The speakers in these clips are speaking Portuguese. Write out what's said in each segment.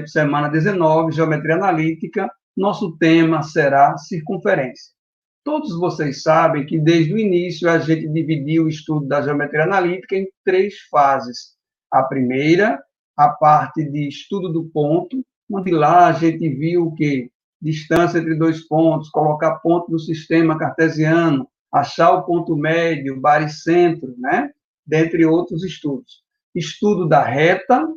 semana 19, Geometria Analítica, nosso tema será circunferência. Todos vocês sabem que, desde o início, a gente dividiu o estudo da geometria analítica em 3 fases. A primeira, a parte de estudo do ponto, onde lá a gente viu o quê? Distância entre 2 pontos, colocar ponto no sistema cartesiano, achar o ponto médio, baricentro, né? Dentre outros estudos. Estudo da reta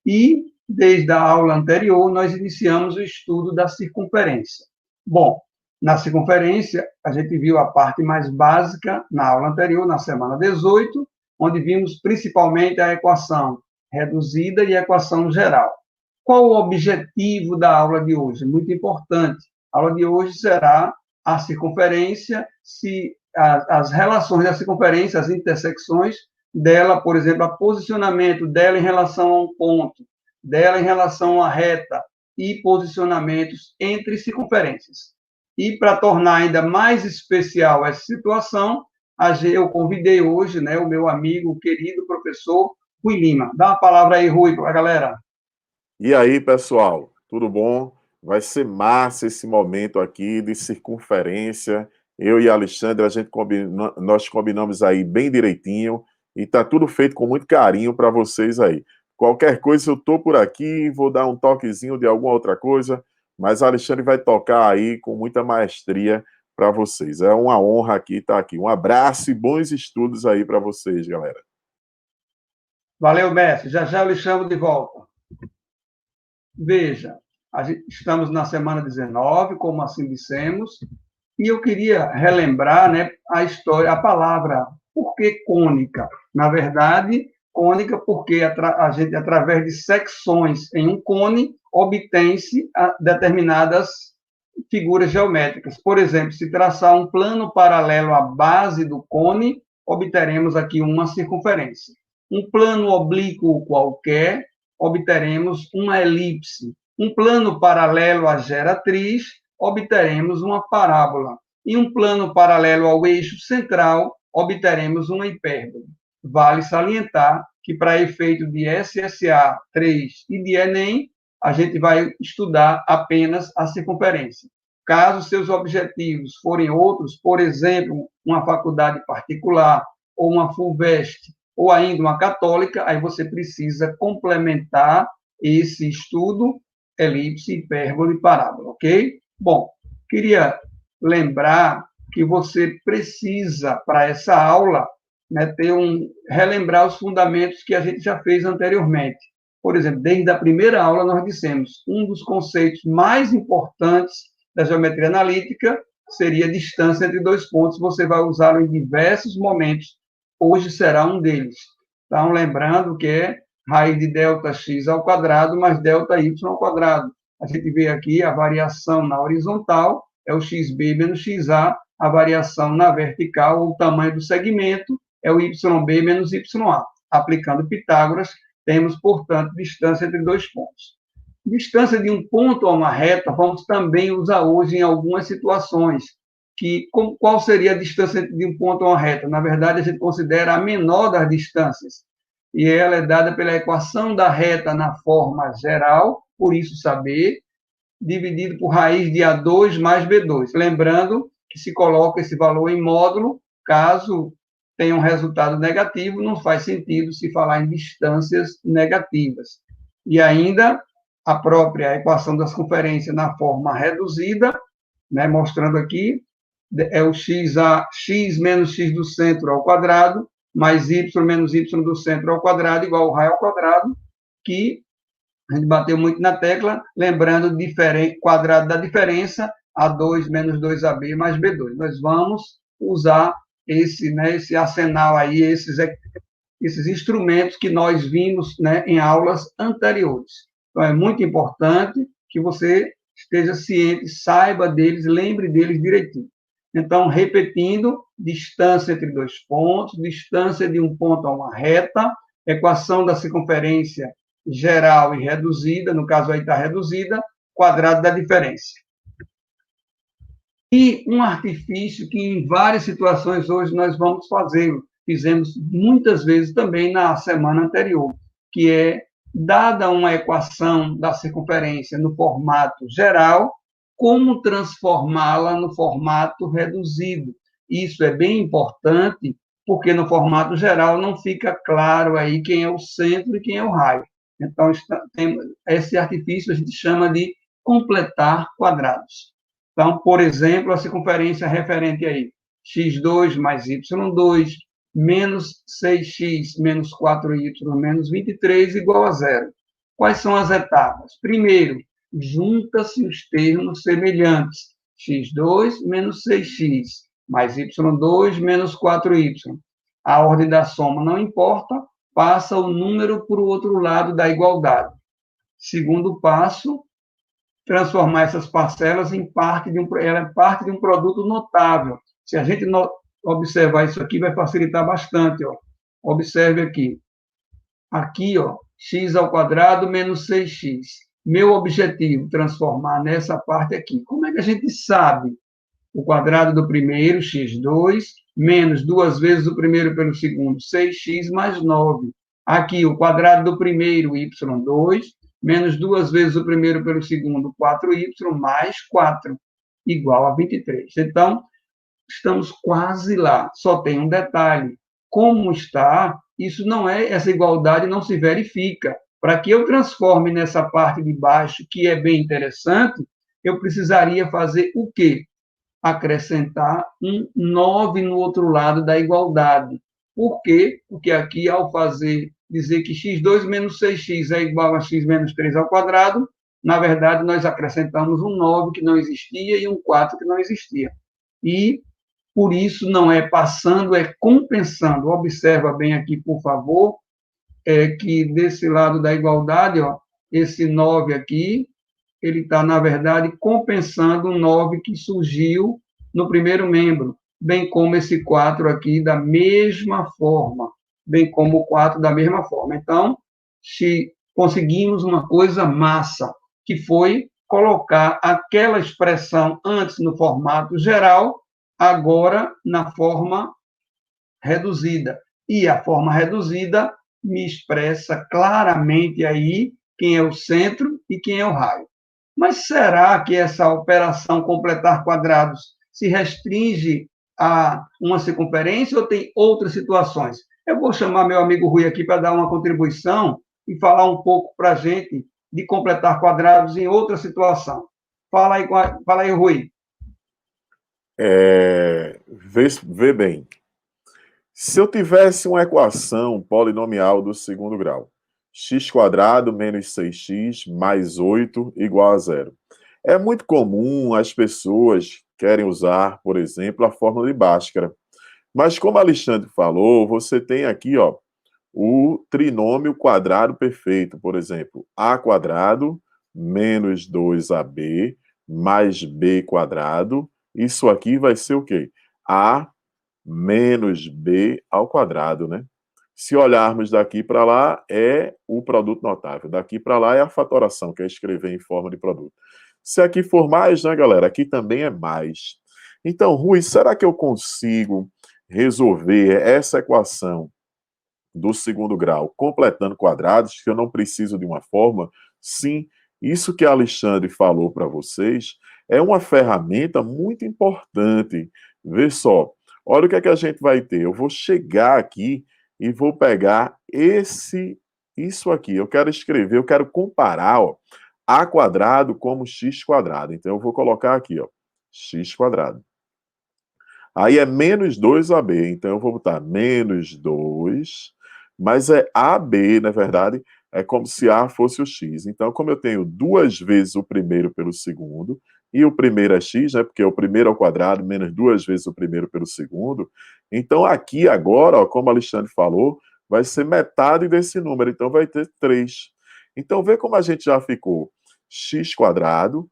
e, desde a aula anterior, nós iniciamos o estudo da circunferência. Bom, na circunferência, a gente viu a parte mais básica na aula anterior, na semana 18, onde vimos principalmente a equação reduzida e a equação geral. Qual o objetivo da aula de hoje? Muito importante. A aula de hoje será a circunferência, as relações da circunferência, as intersecções dela, por exemplo, o posicionamento dela em relação a um ponto, dela em relação à reta e posicionamentos entre circunferências. E para tornar ainda mais especial essa situação, eu convidei hoje, né, o meu amigo, o querido professor Rui Lima. Dá uma palavra aí, Rui, para a galera. E aí, pessoal, tudo bom? Vai ser massa esse momento aqui de circunferência. Eu e Alexandre, nós combinamos aí bem direitinho e tá tudo feito com muito carinho para vocês aí. Qualquer coisa eu tô por aqui, vou dar um toquezinho de alguma outra coisa, mas Alexandre vai tocar aí com muita maestria para vocês. É uma honra aqui estar aqui. Um abraço e bons estudos aí para vocês, galera. Valeu, mestre. Já já eu lhe chamo de volta. Veja, estamos na semana 19, como assim dissemos, e eu queria relembrar, né, a história, a palavra, por que cônica? Na verdade, cônica porque a gente, através de secções em um cone, obtém-se determinadas figuras geométricas. Por exemplo, se traçar um plano paralelo à base do cone, obteremos aqui uma circunferência. Um plano oblíquo qualquer, obteremos uma elipse. Um plano paralelo à geratriz, obteremos uma parábola. E um plano paralelo ao eixo central, obteremos uma hipérbole. Vale salientar que, para efeito de SSA 3 e de Enem, a gente vai estudar apenas a circunferência. Caso seus objetivos forem outros, por exemplo, uma faculdade particular ou uma FUVEST, ou ainda uma católica, aí você precisa complementar esse estudo, elipse, hipérbole e parábola, ok? Bom, queria lembrar que você precisa, para essa aula, né, relembrar os fundamentos que a gente já fez anteriormente. Por exemplo, desde a primeira aula nós dissemos, um dos conceitos mais importantes da geometria analítica seria a distância entre 2 pontos, você vai usá-lo em diversos momentos, hoje será um deles. Então, lembrando que é raiz de delta x ao quadrado mais delta y ao quadrado. A gente vê aqui a variação na horizontal, é o xb menos xa, a variação na vertical, o tamanho do segmento, é o yb menos ya. Aplicando Pitágoras, temos, portanto, distância entre 2 pontos. Distância de um ponto a uma reta, vamos também usar hoje em algumas situações, qual seria a distância de um ponto a uma reta? Na verdade, a gente considera a menor das distâncias, e ela é dada pela equação da reta na forma geral, por isso saber, dividido por raiz de A2 mais B2. Lembrando que se coloca esse valor em módulo, caso tenha um resultado negativo, não faz sentido se falar em distâncias negativas. E ainda a própria equação da circunferência na forma reduzida, né, mostrando aqui, é o x menos x do centro ao quadrado, mais y menos y do centro ao quadrado, igual ao raio ao quadrado, que a gente bateu muito na tecla, lembrando quadrado da diferença, A2 menos 2AB mais B2. Nós vamos usar esse arsenal aí, esses instrumentos que nós vimos, né, em aulas anteriores. Então, é muito importante que você esteja ciente, saiba deles, lembre deles direitinho. Então, repetindo, distância entre 2 pontos, distância de um ponto a uma reta, equação da circunferência geral e reduzida, no caso aí está reduzida, quadrado da diferença. E um artifício que em várias situações hoje nós vamos fazê-lo, fizemos muitas vezes também na semana anterior, que é dada uma equação da circunferência no formato geral, como transformá-la no formato reduzido. Isso é bem importante, porque no formato geral não fica claro aí quem é o centro e quem é o raio. Então, tem esse artifício a gente chama de completar quadrados. Então, por exemplo, a circunferência referente aí, x2 mais y2 menos 6x menos 4y menos 23 igual a zero. Quais são as etapas? Primeiro, junta-se os termos semelhantes, x2 menos 6x, mais y2 menos 4y. A ordem da soma não importa, passa o número para o outro lado da igualdade. Segundo passo, transformar essas parcelas em ela é parte de um produto notável. Se a gente observar isso aqui, vai facilitar bastante. Ó. Observe aqui. Aqui, ó, x ao quadrado menos 6x. Meu objetivo, transformar nessa parte aqui. Como é que a gente sabe? O quadrado do primeiro, x2, menos duas vezes o primeiro pelo segundo, 6x mais 9. Aqui, o quadrado do primeiro, y2, menos duas vezes o primeiro pelo segundo, 4y, mais 4, igual a 23. Então, estamos quase lá. Só tem um detalhe. Como está, isso não é, essa igualdade não se verifica. Para que eu transforme nessa parte de baixo, que é bem interessante, eu precisaria fazer o quê? Acrescentar um 9 no outro lado da igualdade. Por quê? Porque aqui, ao dizer que x2 menos 6x é igual a x menos 3 ao quadrado, na verdade, nós acrescentamos um 9 que não existia e um 4 que não existia. E, por isso, não é passando, é compensando. Observa bem aqui, por favor, que desse lado da igualdade, ó, esse 9 aqui, ele está, na verdade, compensando o 9 que surgiu no primeiro membro, bem como esse 4 aqui da mesma forma, bem como o 4 da mesma forma. Então, se conseguimos uma coisa massa, que foi colocar aquela expressão antes no formato geral, agora na forma reduzida. E a forma reduzida me expressa claramente aí quem é o centro e quem é o raio. Mas será que essa operação completar quadrados se restringe a uma circunferência ou tem outras situações? Eu vou chamar meu amigo Rui aqui para dar uma contribuição e falar um pouco para a gente de completar quadrados em outra situação. Fala aí, Rui. Vê bem. Se eu tivesse uma equação polinomial do segundo grau, x² menos 6x mais 8 igual a zero. É muito comum as pessoas querem usar, por exemplo, a fórmula de Bhaskara. Mas como Alexandre falou, você tem aqui, ó, o trinômio quadrado perfeito, por exemplo, a² menos 2ab mais b². Isso aqui vai ser o quê? A menos b ao quadrado, né? Se olharmos daqui para lá, é o produto notável. Daqui para lá é a fatoração, que é escrever em forma de produto. Se aqui for mais, né, galera? Aqui também é mais. Então, Rui, será que eu consigo resolver essa equação do segundo grau completando quadrados, que eu não preciso de uma forma? Sim, isso que a Alexandre falou para vocês é uma ferramenta muito importante. Vê só, olha o que é que a gente vai ter. Eu vou chegar aqui e vou pegar isso aqui. Eu quero escrever, eu quero comparar, ó, a² como x². Então, eu vou colocar aqui, ó, x². Aí é menos 2ab. Então, eu vou botar menos 2, mas é ab, na verdade, é como se a fosse o x. Então, como eu tenho duas vezes o primeiro pelo segundo, e o primeiro é x, né, porque o primeiro ao quadrado menos duas vezes o primeiro pelo segundo, então aqui agora, ó, como o Alexandre falou, vai ser metade desse número, então vai ter 3. Então, vê como a gente já ficou x², quadrado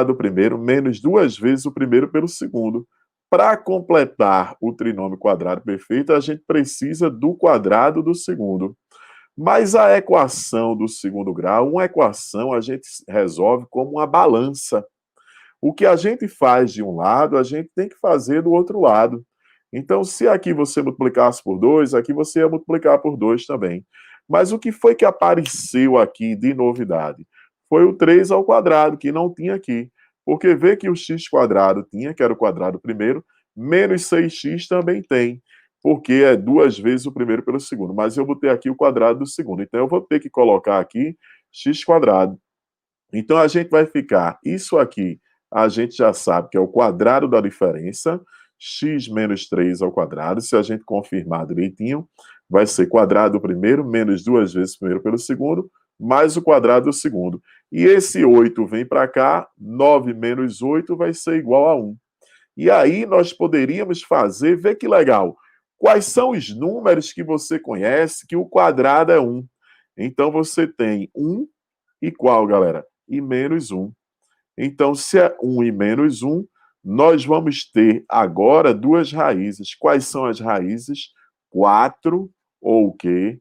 do primeiro, menos duas vezes o primeiro pelo segundo. Para completar o trinômio quadrado perfeito, a gente precisa do quadrado do segundo. Mas a equação do segundo grau, uma equação a gente resolve como uma balança. O que a gente faz de um lado, a gente tem que fazer do outro lado. Então, se aqui você multiplicasse por 2, aqui você ia multiplicar por 2 também. Mas o que foi que apareceu aqui de novidade? Foi o 3 ao quadrado, que não tinha aqui. Porque vê que o x quadrado tinha, que era o quadrado primeiro, menos 6x também tem, porque é 2 vezes o primeiro pelo segundo. Mas eu botei aqui o quadrado do segundo. Então, eu vou ter que colocar aqui x quadrado. Então, a gente vai ficar, isso aqui, a gente já sabe que é o quadrado da diferença, x menos 3 ao quadrado. Se a gente confirmar direitinho, vai ser quadrado do primeiro, menos 2 vezes o primeiro pelo segundo, mais o quadrado do segundo. E esse 8 vem para cá, 9 menos 8 vai ser igual a 1. E aí nós poderíamos fazer, vê que legal, quais são os números que você conhece que o quadrado é 1. Então, você tem 1 e qual, galera? E menos 1. Então, se é 1 e menos 1, nós vamos ter agora duas raízes. Quais são as raízes? 4 ou o quê?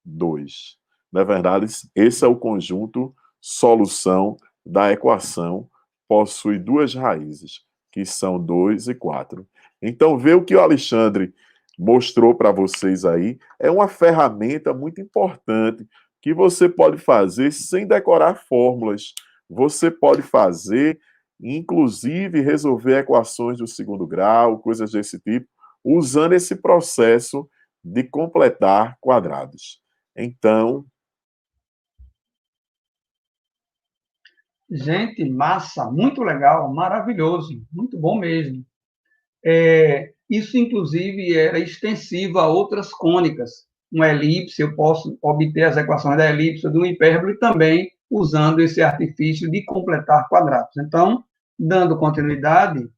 2. Na verdade, esse é o conjunto solução da equação, possui duas raízes, que são 2 e 4. Então, vê o que o Alexandre mostrou para vocês aí, é uma ferramenta muito importante que você pode fazer sem decorar fórmulas. Você pode fazer, inclusive, resolver equações do segundo grau, coisas desse tipo, usando esse processo de completar quadrados. Então, Gente, massa, muito legal, maravilhoso, muito bom mesmo. Isso, inclusive, era extensivo a outras cônicas. Uma elipse, eu posso obter as equações da elipse de uma hipérbole também usando esse artifício de completar quadrados. Então, dando continuidade,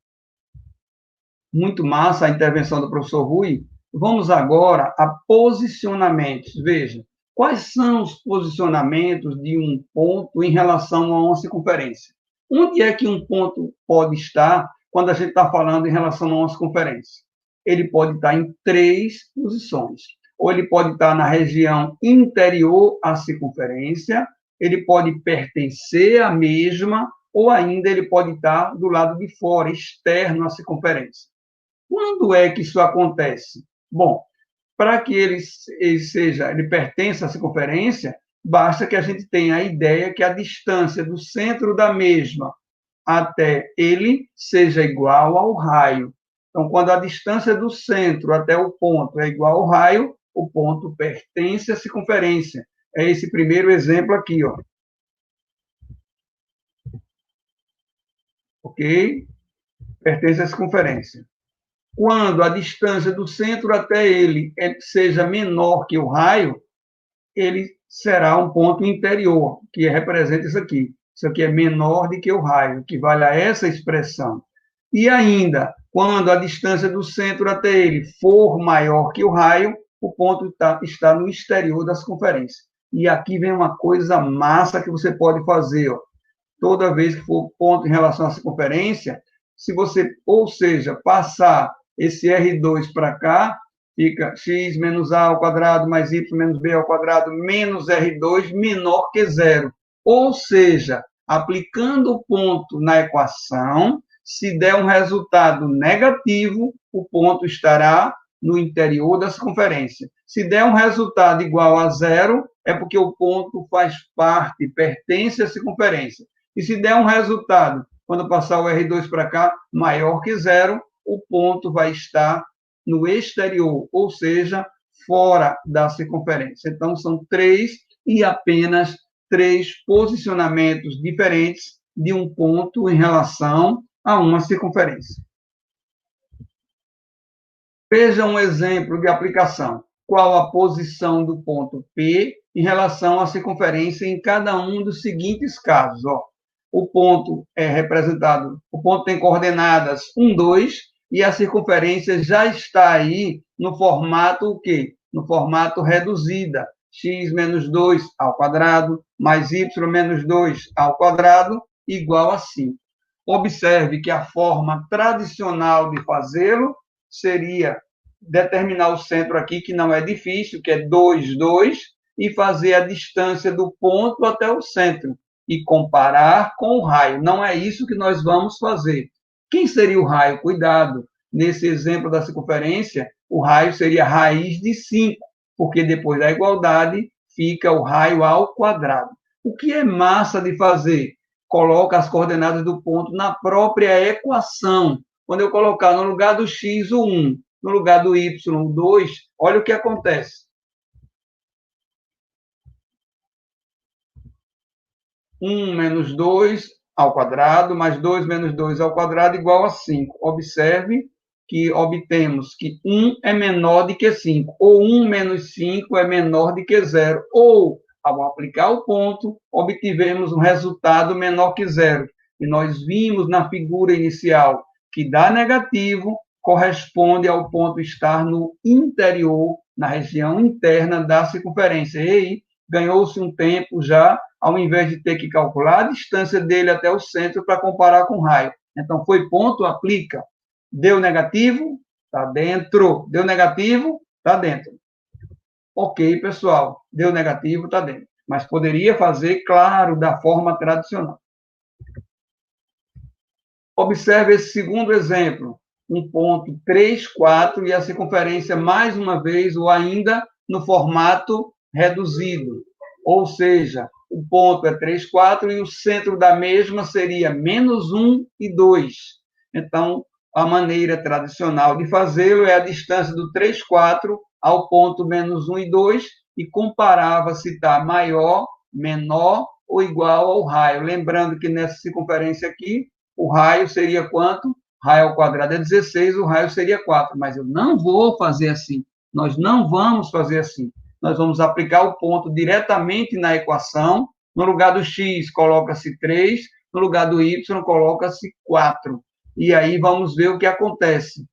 muito massa a intervenção do professor Rui. Vamos agora a posicionamentos. Veja, quais são os posicionamentos de um ponto em relação a uma circunferência? Onde é que um ponto pode estar quando a gente está falando em relação a uma circunferência? Ele pode estar em três posições. Ou ele pode estar na região interior à circunferência, ele pode pertencer à mesma, ou ainda ele pode estar do lado de fora, externo à circunferência. Quando é que isso acontece? Bom, para que ele pertença à circunferência, basta que a gente tenha a ideia que a distância do centro da mesma até ele seja igual ao raio. Então, quando a distância do centro até o ponto é igual ao raio, o ponto pertence à circunferência. É esse primeiro exemplo aqui, ó. Ok? Pertence à circunferência. Quando a distância do centro até ele seja menor que o raio, ele será um ponto interior, que representa isso aqui. Isso aqui é menor do que o raio, que vale a essa expressão. E ainda, quando a distância do centro até ele for maior que o raio, o ponto está no exterior da circunferência. E aqui vem uma coisa massa que você pode fazer. Ó. Toda vez que for ponto em relação à circunferência, se você, ou seja, passar esse R2 para cá, fica x menos a ao quadrado mais y menos b ao quadrado menos R2 menor que zero. Ou seja, aplicando o ponto na equação, se der um resultado negativo, o ponto estará no interior da circunferência. Se der um resultado igual a zero, é porque o ponto faz parte, pertence à circunferência. E se der um resultado, quando passar o R2 para cá, maior que zero, o ponto vai estar no exterior, ou seja, fora da circunferência. Então, são três e apenas três posicionamentos diferentes de um ponto em relação a uma circunferência. Veja um exemplo de aplicação. Qual a posição do ponto P em relação à circunferência em cada um dos seguintes casos? Ó, o ponto é representado, o ponto tem coordenadas 1, 2, e a circunferência já está aí no formato o quê? No formato reduzida, x menos 2 ao quadrado, mais y menos 2 ao quadrado, igual a 5. Observe que a forma tradicional de fazê-lo seria determinar o centro aqui, que não é difícil, que é 2, 2, e fazer a distância do ponto até o centro, e comparar com o raio. Não é isso que nós vamos fazer. Quem seria o raio? Cuidado, nesse exemplo da circunferência, o raio seria raiz de 5, porque depois da igualdade, fica o raio ao quadrado. O que é massa de fazer? Coloca as coordenadas do ponto na própria equação. Quando eu colocar no lugar do x o 1, no lugar do y o 2, olha o que acontece. 1 menos 2 ao quadrado, mais 2 menos 2 ao quadrado, igual a 5. Observe que obtemos que 1 é menor do que 5, ou 1 menos 5 é menor do que 0, ou, ao aplicar o ponto, obtivemos um resultado menor que 0. E nós vimos na figura inicial que dá negativo corresponde ao ponto estar no interior, na região interna da circunferência. E aí, ganhou-se um tempo já, ao invés de ter que calcular a distância dele até o centro para comparar com o raio. Então, foi ponto, aplica. Deu negativo, está dentro. Deu negativo, está dentro. Ok, pessoal, deu negativo, está dentro. Mas poderia fazer, claro, da forma tradicional. Observe esse segundo exemplo. Um ponto 3, 4 e a circunferência, mais uma vez, ou ainda no formato reduzido. Ou seja, o ponto é 3, 4 e o centro da mesma seria menos 1 e 2. Então, a maneira tradicional de fazê-lo é a distância do 3, 4 ao ponto menos 1 e 2 e comparava se está maior, menor ou igual ao raio. Lembrando que nessa circunferência aqui, o raio seria quanto? Raio ao quadrado é 16, o raio seria 4. Mas eu não vou fazer assim. Nós não vamos fazer assim. Nós vamos aplicar o ponto diretamente na equação. No lugar do x, coloca-se 3. No lugar do y, coloca-se 4. E aí vamos ver o que acontece.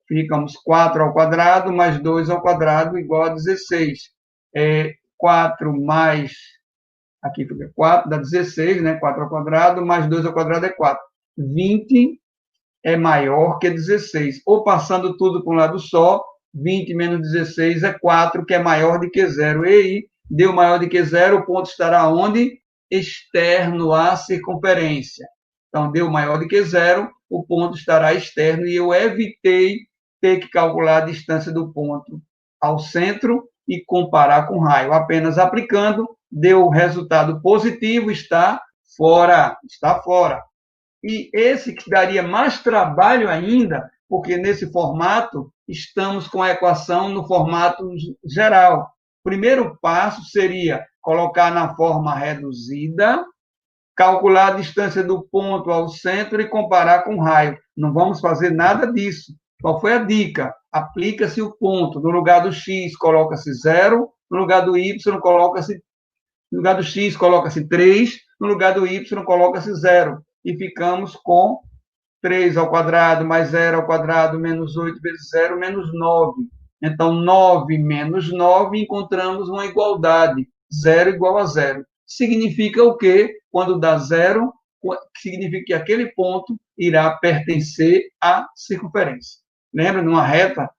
Ficamos 4 ao quadrado mais 2 ao quadrado igual a 16. 4 mais... Aqui fica 4, dá 16, né? 4 ao quadrado, mais 2 ao quadrado é 4. 20 é maior que 16. Ou passando tudo para um lado só, 20 menos 16 é 4, que é maior do que 0. E aí, deu maior do que 0, o ponto estará onde? Externo à circunferência. Então, deu maior do que 0, o ponto estará externo e eu evitei ter que calcular a distância do ponto ao centro e comparar com o raio. Apenas aplicando, deu o resultado positivo, está fora. Está fora. E esse que daria mais trabalho ainda, porque nesse formato estamos com a equação no formato geral. O primeiro passo seria colocar na forma reduzida, calcular a distância do ponto ao centro e comparar com o raio. Não vamos fazer nada disso. Qual foi a dica? Aplica-se o ponto. No lugar do x, coloca-se 0. No lugar do y, coloca-se... No lugar do x, coloca-se 3. No lugar do y, coloca-se 0. E ficamos com 3 ao quadrado mais 0 ao quadrado menos 8 vezes 0, menos 9. Então, 9 menos 9, encontramos uma igualdade. 0 igual a 0. Significa o quê? Quando dá 0, significa que aquele ponto irá pertencer à circunferência. Lembra, numa reta,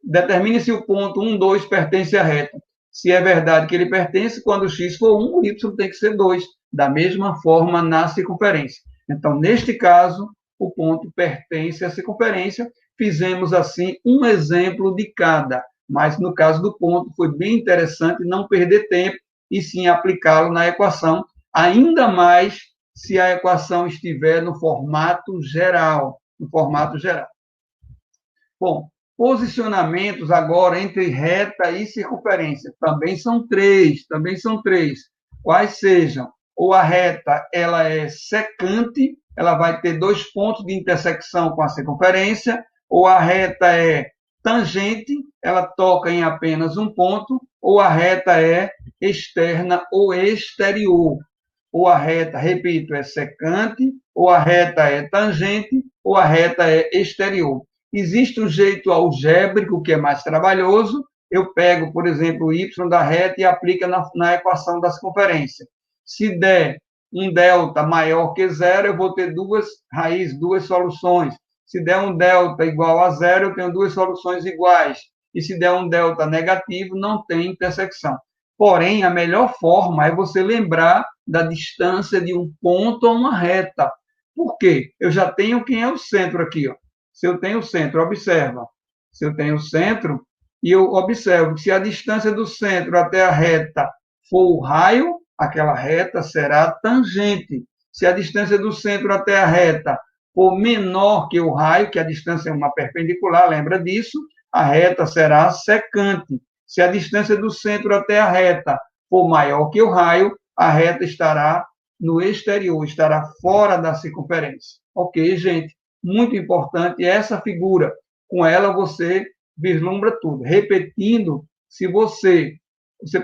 determine se o ponto 1, 2 pertence à reta. Se é verdade que ele pertence, quando o x for 1, o y tem que ser 2. Da mesma forma na circunferência. Então, neste caso, o ponto pertence à circunferência. Fizemos, assim, um exemplo de cada. Mas, no caso do ponto, foi bem interessante não perder tempo e sim aplicá-lo na equação, ainda mais se a equação estiver no formato geral. No formato geral. Bom, posicionamentos agora entre reta e circunferência. Também são três. Quais sejam? Ou a reta ela é secante, ela vai ter 2 pontos de intersecção com a circunferência, ou a reta é tangente, ela toca em apenas um ponto, ou a reta é externa ou exterior. Ou a reta, repito, é secante, ou a reta é tangente, ou a reta é exterior. Existe um jeito algébrico que é mais trabalhoso, eu pego, por exemplo, o y da reta e aplico na equação da circunferência. Se der um delta maior que 0, eu vou ter duas raízes, duas soluções. Se der um delta igual a 0, eu tenho duas soluções iguais. E se der um delta negativo, não tem intersecção. Porém, a melhor forma é você lembrar da distância de um ponto a uma reta. Por quê? Eu já tenho quem é o centro aqui. Ó. Se eu tenho o centro, observa. Se eu tenho o centro, e eu observo que se a distância do centro até a reta for o raio, aquela reta será tangente. Se a distância do centro até a reta for menor que o raio, que a distância é uma perpendicular, lembra disso, a reta será secante. Se a distância do centro até a reta for maior que o raio, a reta estará no exterior, estará fora da circunferência. Ok, gente? Muito importante essa figura. Com ela você vislumbra tudo. Repetindo, se você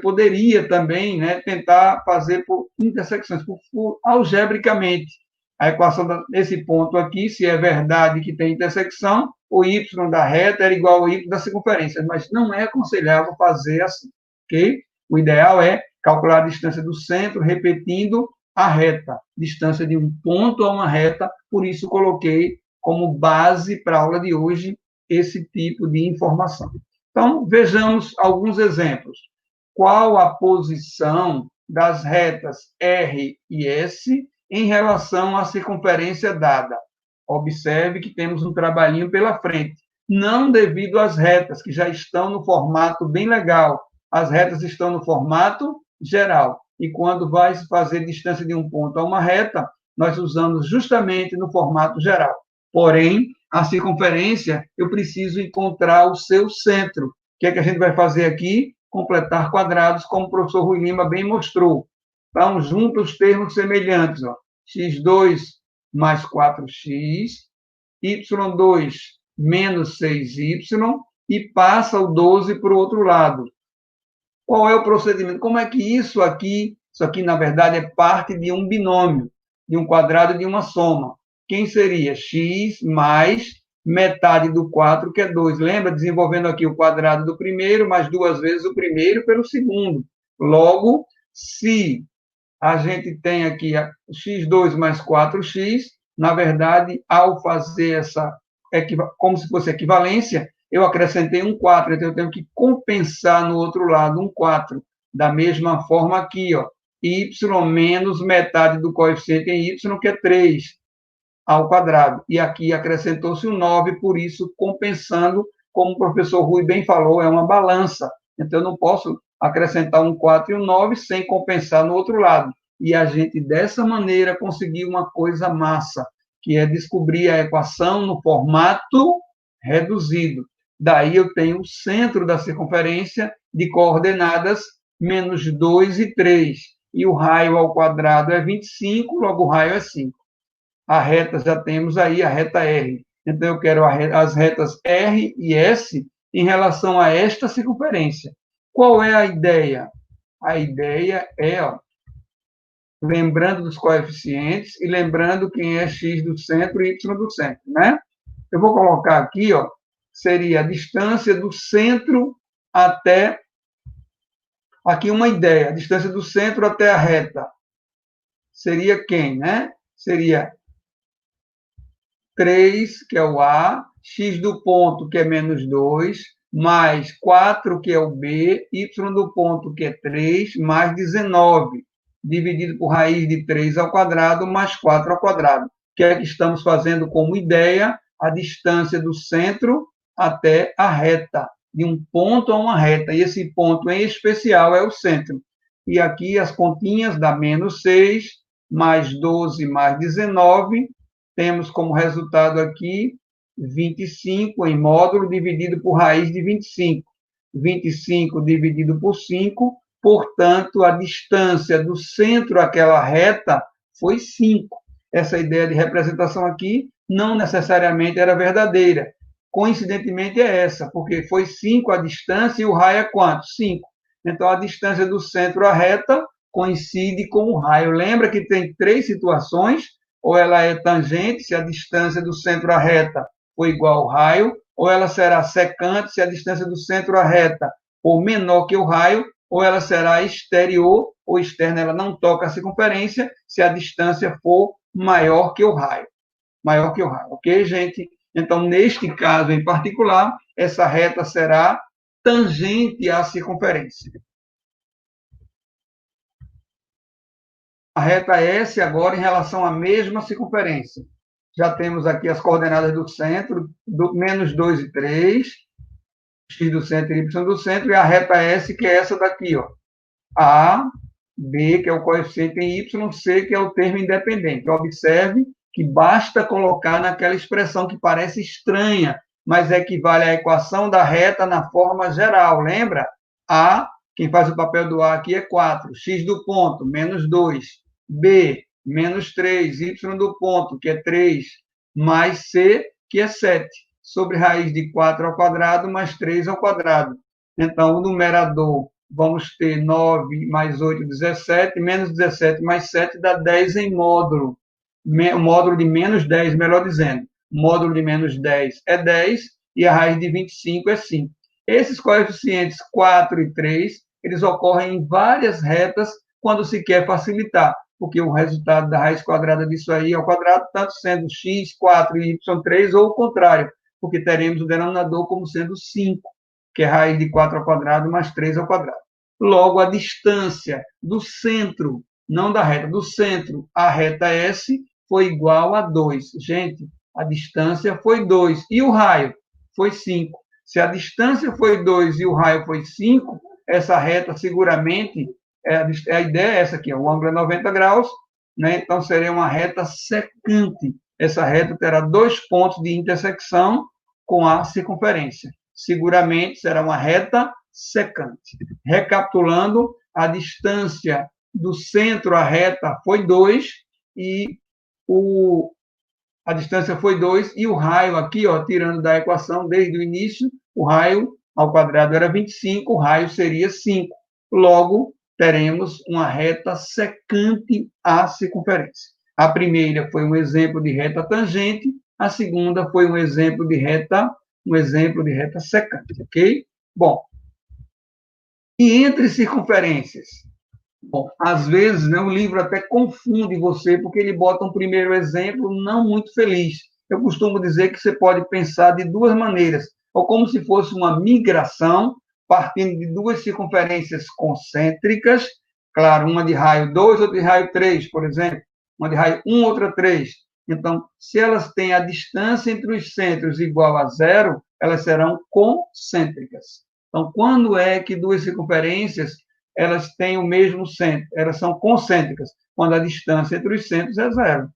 poderia também, né, tentar fazer por intersecções, por algebricamente. A equação desse ponto aqui, se é verdade que tem intersecção, o y da reta era igual ao y da circunferência, mas não é aconselhável fazer assim, ok? O ideal é calcular a distância do centro repetindo a reta, distância de um ponto a uma reta, por isso coloquei como base para a aula de hoje esse tipo de informação. Então, vejamos alguns exemplos. Qual a posição das retas R e S em relação à circunferência dada? Observe que temos um trabalhinho pela frente. Não devido às retas, que já estão no formato bem legal. As retas estão no formato geral. E quando vai se fazer distância de um ponto a uma reta, nós usamos justamente no formato geral. Porém, a circunferência, eu preciso encontrar o seu centro. O que é que a gente vai fazer aqui? Completar quadrados, como o professor Rui Lima bem mostrou. Então, junta os termos semelhantes. Ó. x2 mais 4x, y2 menos 6y, e passa o 12 para o outro lado. Qual é o procedimento? Como é que isso aqui, na verdade, é parte de um binômio, de um quadrado de uma soma. Quem seria? X mais metade do 4, que é 2. Lembra? Desenvolvendo aqui o quadrado do primeiro, mais duas vezes o primeiro pelo segundo. Logo, se a gente tem aqui x2 mais 4x, na verdade, ao fazer essa, como se fosse equivalência, eu acrescentei um 4, então eu tenho que compensar no outro lado um 4. Da mesma forma aqui, ó, y menos metade do coeficiente em y, que é 3, ao quadrado. E aqui acrescentou-se um 9, por isso, compensando, como o professor Rui bem falou, é uma balança. Então, eu não posso acrescentar um 4 e um 9 sem compensar no outro lado. E a gente, dessa maneira, conseguiu uma coisa massa, que é descobrir a equação no formato reduzido. Daí eu tenho o centro da circunferência de coordenadas menos 2 e 3. E o raio ao quadrado é 25, logo o raio é 5. A reta já temos aí, a reta R. Então, eu quero as retas R e S em relação a esta circunferência. Qual é a ideia? A ideia é, ó, lembrando dos coeficientes e lembrando quem é x do centro e y do centro, né? Eu vou colocar aqui, ó, seria a distância do centro até... Aqui uma ideia, a distância do centro até a reta. Seria quem, né? Seria 3, que é o A, x do ponto, que é menos 2, mais 4, que é o B, y do ponto, que é 3, mais 19, dividido por raiz de 3 ao quadrado, mais 4 ao quadrado. O que é que estamos fazendo como ideia? A distância do centro até a reta, de um ponto a uma reta, e esse ponto em especial é o centro. E aqui as continhas dá menos 6, mais 12, mais 19, temos como resultado aqui 25 em módulo dividido por raiz de 25. 25 dividido por 5, portanto, a distância do centro àquela reta foi 5. Essa ideia de representação aqui não necessariamente era verdadeira. Coincidentemente é essa, porque foi 5 a distância e o raio é quanto? 5. Então, a distância do centro à reta coincide com o raio. Lembra que tem 3 situações: ou ela é tangente, se a distância do centro à reta for igual ao raio, ou ela será secante, se a distância do centro à reta for menor que o raio, ou ela será exterior ou externa, ela não toca a circunferência, se a distância for maior que o raio. Maior que o raio, ok, gente? Então, neste caso em particular, essa reta será tangente à circunferência. A reta S agora em relação à mesma circunferência. Já temos aqui as coordenadas do centro, menos 2 e 3, x do centro e y do centro, e a reta S, que é essa daqui, ó, A, B, que é o coeficiente em Y, C, que é o termo independente. Observe que basta colocar naquela expressão que parece estranha, mas equivale à equação da reta na forma geral. Lembra? A, quem faz o papel do A aqui é 4, x do ponto, menos 2, B, menos 3, y do ponto, que é 3, mais C, que é 7, sobre raiz de 4 ao quadrado mais 3 ao quadrado. Então, o numerador, vamos ter 9 mais 8, 17, menos 17 mais 7 dá 10 em módulo. O módulo de menos 10, melhor dizendo. O módulo de menos 10 é 10 e a raiz de 25 é 5. Esses coeficientes 4 e 3, eles ocorrem em várias retas quando se quer facilitar, porque o resultado da raiz quadrada disso aí é ao quadrado, tanto sendo x, 4 e y3, ou o contrário, porque teremos o denominador como sendo 5, que é raiz de 4 ao quadrado mais 3 ao quadrado. Logo, a distância do centro, não da reta, do centro à reta S foi igual a 2. Gente, a distância foi 2. E o raio? Foi 5. Se a distância foi 2 e o raio foi 5, essa reta seguramente, a ideia é essa aqui, o ângulo é 90 graus, né? Então seria uma reta secante. Essa reta terá 2 pontos de intersecção com a circunferência. Seguramente será uma reta secante. Recapitulando, a distância do centro à reta foi 2 e a distância foi 2 e o raio aqui, ó, tirando da equação desde o início, o raio ao quadrado era 25, o raio seria 5. Logo, teremos uma reta secante à circunferência. A primeira foi um exemplo de reta tangente, a segunda foi um exemplo de reta secante, ok? Bom, e entre circunferências? Bom, às vezes, né, o livro até confunde você, porque ele bota um primeiro exemplo não muito feliz. Eu costumo dizer que você pode pensar de duas maneiras, ou como se fosse uma migração, partindo de duas circunferências concêntricas, claro, uma de raio 2, outra de raio 3, por exemplo, uma de raio 1, outra 3. Então, se elas têm a distância entre os centros igual a zero, elas serão concêntricas. Então, quando é que duas circunferências elas têm o mesmo centro, elas são concêntricas, quando a distância entre os centros é zero.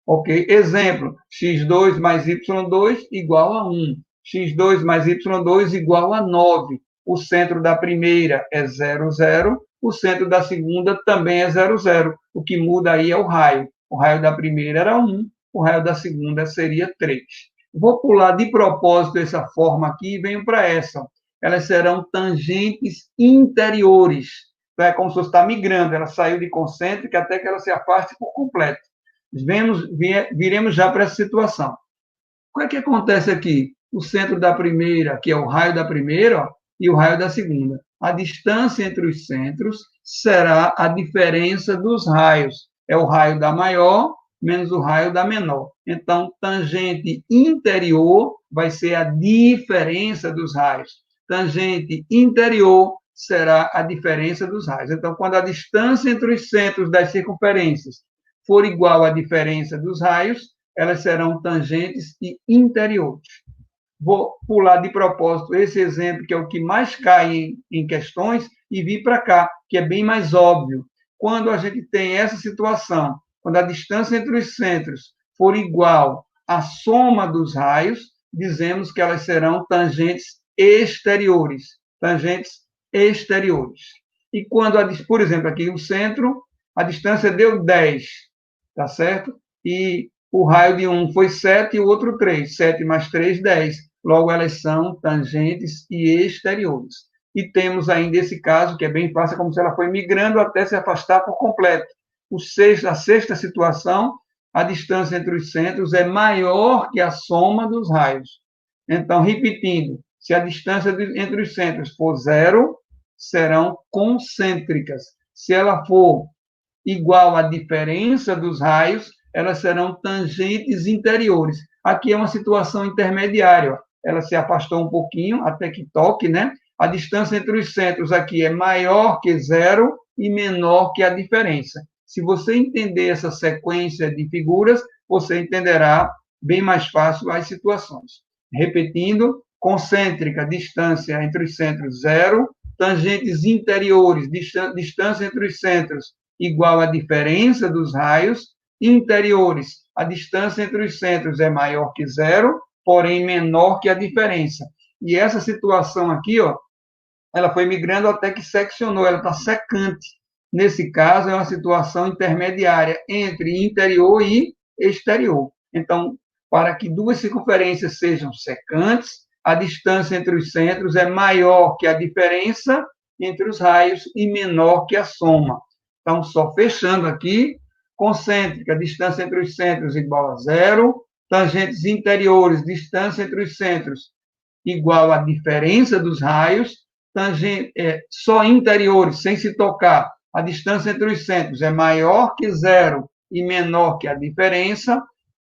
Ok? Exemplo, x2 mais y2 igual a 1. x2 mais y2 igual a 9. O centro da primeira é 0, 0. O centro da segunda também é 0, 0. O que muda aí é o raio. O raio da primeira era 1, o raio da segunda seria 3. Vou pular de propósito essa forma aqui e venho para essa. Elas serão tangentes interiores. Então, é como se você está migrando, ela saiu de concêntrica até que ela se afaste por completo. Viremos já para essa situação. O que é que acontece aqui? O centro da primeira, que é o raio da primeira, ó, e o raio da segunda. A distância entre os centros será a diferença dos raios. É o raio da maior menos o raio da menor. Então, tangente interior vai ser a diferença dos raios. Tangente interior será a diferença dos raios. Então, quando a distância entre os centros das circunferências for igual à diferença dos raios, elas serão tangentes e interiores. Vou pular de propósito esse exemplo, que é o que mais cai em questões, e vir para cá, que é bem mais óbvio. Quando a gente tem essa situação, quando a distância entre os centros for igual à soma dos raios, dizemos que elas serão tangentes exteriores. Tangentes exteriores. E quando, por exemplo, aqui o centro, a distância deu 10, tá certo? E o raio de um foi 7 e o outro 3. 7 mais 3, 10. Logo, elas são tangentes e exteriores. E temos ainda esse caso, que é bem fácil, como se ela foi migrando até se afastar por completo. A sexta situação, a distância entre os centros é maior que a soma dos raios. Então, repetindo, se a distância entre os centros for zero, serão concêntricas. Se ela for igual à diferença dos raios, elas serão tangentes interiores. Aqui é uma situação intermediária. Ela se afastou um pouquinho até que toque, né? A distância entre os centros aqui é maior que zero e menor que a diferença. Se você entender essa sequência de figuras, você entenderá bem mais fácil as situações. Repetindo, concêntrica, distância entre os centros zero, tangentes interiores, distância entre os centros, igual à diferença dos raios interiores. A distância entre os centros é maior que zero, porém menor que a diferença. E essa situação aqui, ó, ela foi migrando até que seccionou, ela está secante. Nesse caso, é uma situação intermediária entre interior e exterior. Então, para que duas circunferências sejam secantes, a distância entre os centros é maior que a diferença entre os raios e menor que a soma. Então, só fechando aqui, concêntrica, distância entre os centros igual a zero, tangentes interiores, distância entre os centros igual à diferença dos raios, só interiores, sem se tocar, a distância entre os centros é maior que zero e menor que a diferença,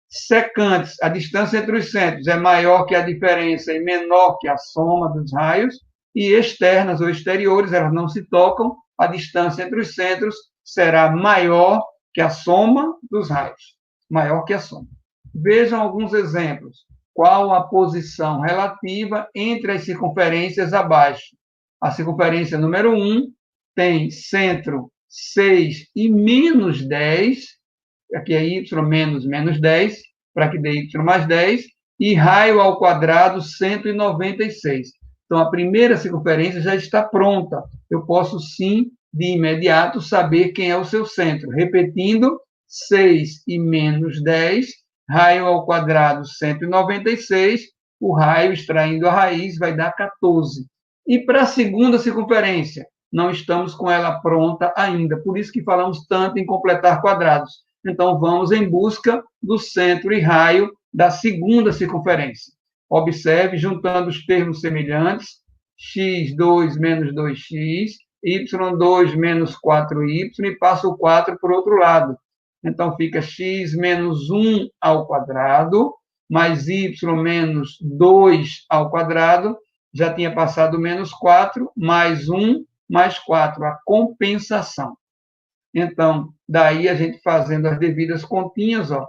secantes, a distância entre os centros é maior que a diferença e menor que a soma dos raios, e externas ou exteriores, elas não se tocam, a distância entre os centros será maior que a soma dos raios, maior que a soma. Vejam alguns exemplos. Qual a posição relativa entre as circunferências abaixo? A circunferência número 1 tem centro 6 e menos 10, aqui é y menos 10, para que dê y mais 10, e raio ao quadrado 196. Então, a primeira circunferência já está pronta. Eu posso, sim, de imediato, saber quem é o seu centro. Repetindo, 6 e menos 10, raio ao quadrado 196, o raio extraindo a raiz vai dar 14. E para a segunda circunferência, não estamos com ela pronta ainda, por isso que falamos tanto em completar quadrados. Então, vamos em busca do centro e raio da segunda circunferência. Observe, juntando os termos semelhantes, x2 menos 2x, y2 menos 4y, e passo o 4 para o outro lado. Então, fica x menos 1 ao quadrado, mais y menos 2 ao quadrado, já tinha passado menos 4, mais 1, mais 4, a compensação. Então, daí a gente fazendo as devidas continhas, ó,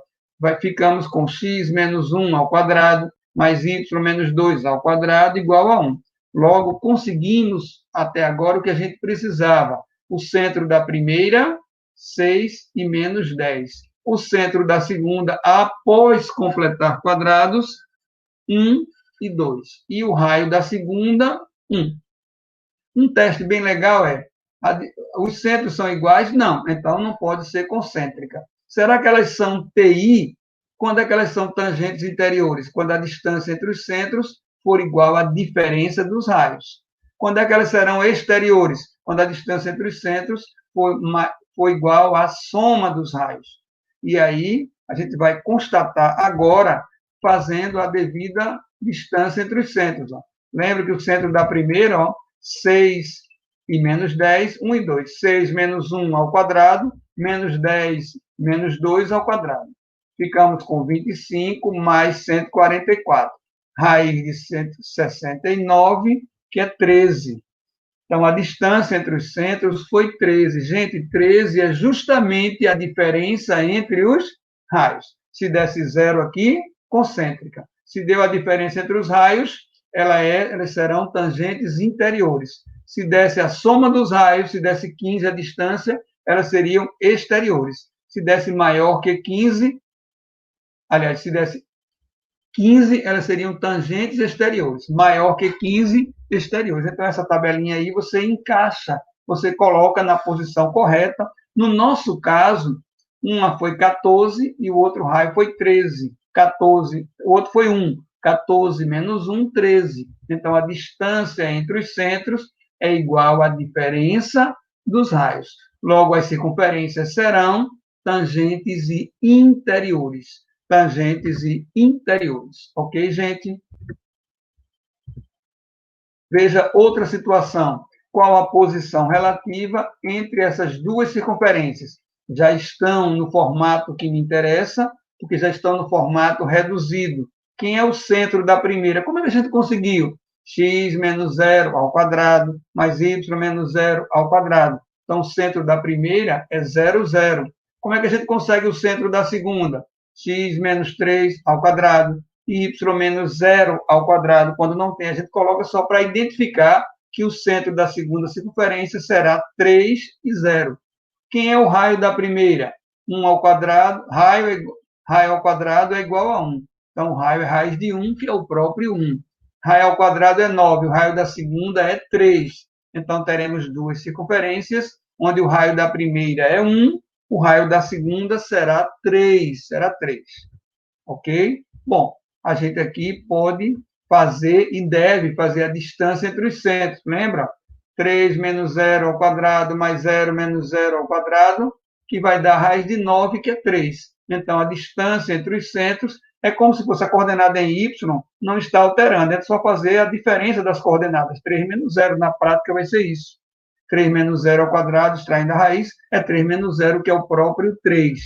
ficamos com x menos 1 ao quadrado, mais y menos 2 ao quadrado, igual a 1. Logo, conseguimos até agora o que a gente precisava. O centro da primeira, 6 e menos 10. O centro da segunda, após completar quadrados, 1 e 2. E o raio da segunda, 1. Um teste bem legal é, os centros são iguais? Não, então não pode ser concêntrica. Será que elas são TI? Quando é que elas são tangentes interiores? Quando a distância entre os centros for igual à diferença dos raios. Quando é que elas serão exteriores? Quando a distância entre os centros for igual à soma dos raios. E aí, a gente vai constatar agora, fazendo a devida distância entre os centros. Ó. Lembra que o centro da primeira, ó, 6 e menos 10, 1 e 2. 6 menos 1 ao quadrado, menos 10 menos 2 ao quadrado. Ficamos com 25 mais 144. Raiz de 169, que é 13. Então, a distância entre os centros foi 13. Gente, 13 é justamente a diferença entre os raios. Se desse zero aqui, concêntrica. Se deu a diferença entre os raios, elas serão tangentes interiores. Se desse a soma dos raios, se desse 15 a distância, elas seriam exteriores. Se desse maior que 15, aliás, se desse 15, elas seriam tangentes exteriores. Maior que 15, exteriores. Então, essa tabelinha aí você encaixa, você coloca na posição correta. No nosso caso, uma foi 14 e o outro raio foi 13. 14, o outro foi 1. 14 menos 1, 13. Então, a distância entre os centros é igual à diferença dos raios. Logo, as circunferências serão tangentes e interiores. Tangentes e interiores. Ok, gente? Veja outra situação. Qual a posição relativa entre essas duas circunferências? Já estão no formato que me interessa, porque já estão no formato reduzido. Quem é o centro da primeira? Como é que a gente conseguiu? X menos 0 ao quadrado, mais y menos 0 ao quadrado. Então, o centro da primeira é 0, 0. Como é que a gente consegue o centro da segunda? X menos 3 ao quadrado, y menos 0 ao quadrado. Quando não tem, a gente coloca só para identificar que o centro da segunda circunferência será 3 e 0. Quem é o raio da primeira? 1 ao quadrado, raio ao quadrado é igual a 1. Então, o raio é raiz de 1, que é o próprio 1. Raio ao quadrado é 9, o raio da segunda é 3. Então, teremos duas circunferências, onde o raio da primeira é 1, o raio da segunda será 3. Será 3. Ok? Bom, a gente aqui pode fazer e deve fazer a distância entre os centros. Lembra? 3 menos 0 ao quadrado mais 0 menos 0 ao quadrado, que vai dar a raiz de 9, que é 3. Então, a distância entre os centros é como se fosse a coordenada em y, não está alterando. É só fazer a diferença das coordenadas. 3 menos 0, na prática, vai ser isso. 3 menos 0 ao quadrado, extraindo a raiz, é 3 menos 0, que é o próprio 3.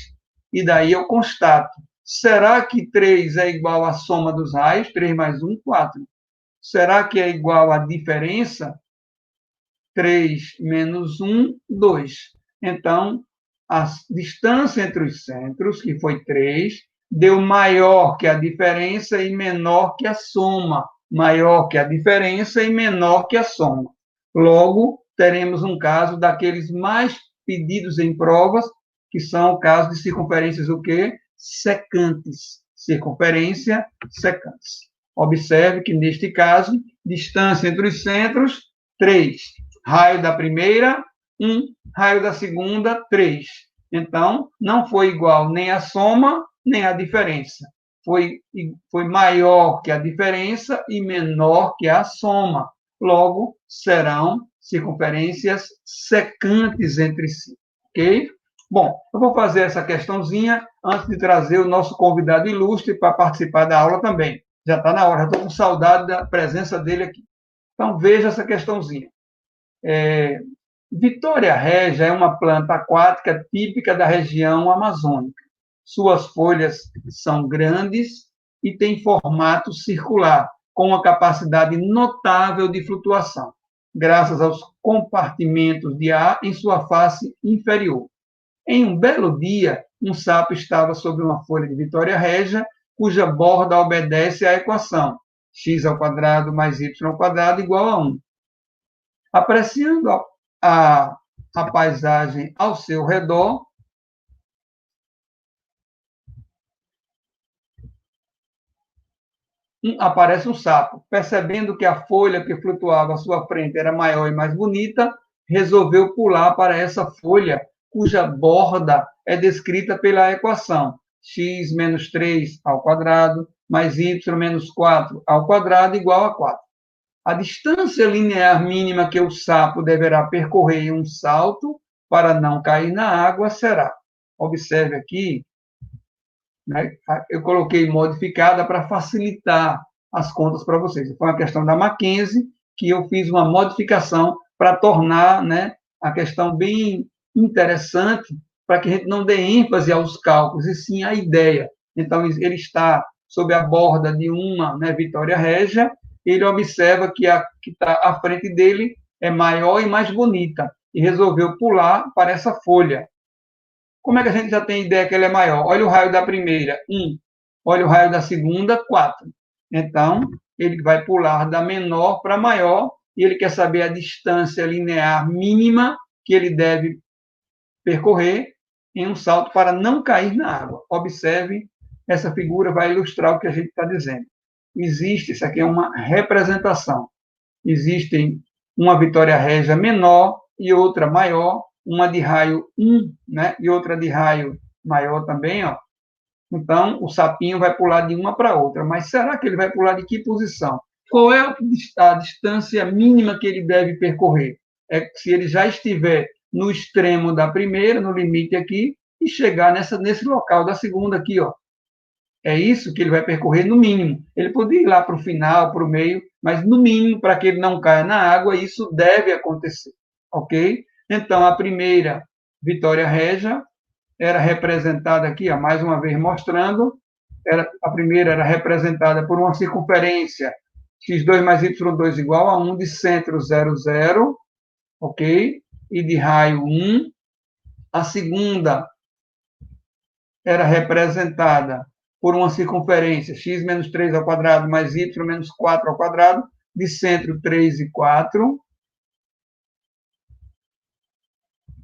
E daí eu constato. Será que 3 é igual à soma dos raios? 3 mais 1, 4. Será que é igual à diferença? 3 menos 1, 2. Então, a distância entre os centros, que foi 3, deu maior que a diferença e menor que a soma. Maior que a diferença e menor que a soma. Logo, teremos um caso daqueles mais pedidos em provas, que são o caso de circunferências o quê? Secantes. Circunferência secantes. Observe que, neste caso, distância entre os centros, 3. Raio da primeira, 1. Raio da segunda, 3. Então, não foi igual nem a soma, nem a diferença. Foi maior que a diferença e menor que a soma. Logo, serão circunferências secantes entre si. Ok? Bom, eu vou fazer essa questãozinha antes de trazer o nosso convidado ilustre para participar da aula também. Já está na hora, já estou com saudade da presença dele aqui. Então, veja essa questãozinha. Vitória régia é uma planta aquática típica da região amazônica. Suas folhas são grandes e têm formato circular, com uma capacidade notável de flutuação, graças aos compartimentos de ar em sua face inferior. Em um belo dia, um sapo estava sobre uma folha de Vitória régia, cuja borda obedece à equação x² mais y² igual a 1. Apreciando a paisagem ao seu redor, aparece um sapo. Percebendo que a folha que flutuava à sua frente era maior e mais bonita, resolveu pular para essa folha, cuja borda é descrita pela equação x menos 3 ao quadrado mais y menos 4 ao quadrado igual a 4. A distância linear mínima que o sapo deverá percorrer em um salto para não cair na água será. Observe aqui, né, eu coloquei modificada para facilitar as contas para vocês. Foi uma questão da Mackenzie que eu fiz uma modificação para tornar, né, a questão bem interessante, para que a gente não dê ênfase aos cálculos, e sim à ideia. Então, ele está sob a borda de uma, né, Vitória régia, ele observa que a que está à frente dele é maior e mais bonita, e resolveu pular para essa folha. Como é que a gente já tem ideia que ela é maior? Olha o raio da primeira, 1. Olha o raio da segunda, 4. Então, ele vai pular da menor para maior, e ele quer saber a distância linear mínima que ele deve percorrer em um salto para não cair na água. Observe, essa figura vai ilustrar o que a gente está dizendo. Isso aqui é uma representação. Existem uma Vitória régia menor e outra maior, uma de raio 1, né, e outra de raio maior também, ó. Então, o sapinho vai pular de uma para outra. Mas será que ele vai pular de que posição? Qual é a distância mínima que ele deve percorrer? É se ele já estiver no extremo da primeira, no limite aqui, e chegar nesse local da segunda aqui, ó. É isso que ele vai percorrer no mínimo. Ele poderia ir lá para o final, para o meio, mas no mínimo, para que ele não caia na água, isso deve acontecer. Ok? Então, a primeira Vitória régia era representada aqui, ó, mais uma vez mostrando, a primeira era representada por uma circunferência x2 mais y2 igual a 1, de centro 0, 0, ok? E de raio 1. A segunda era representada por uma circunferência x menos 3 ao quadrado mais y menos 4 ao quadrado, de centro 3 e 4.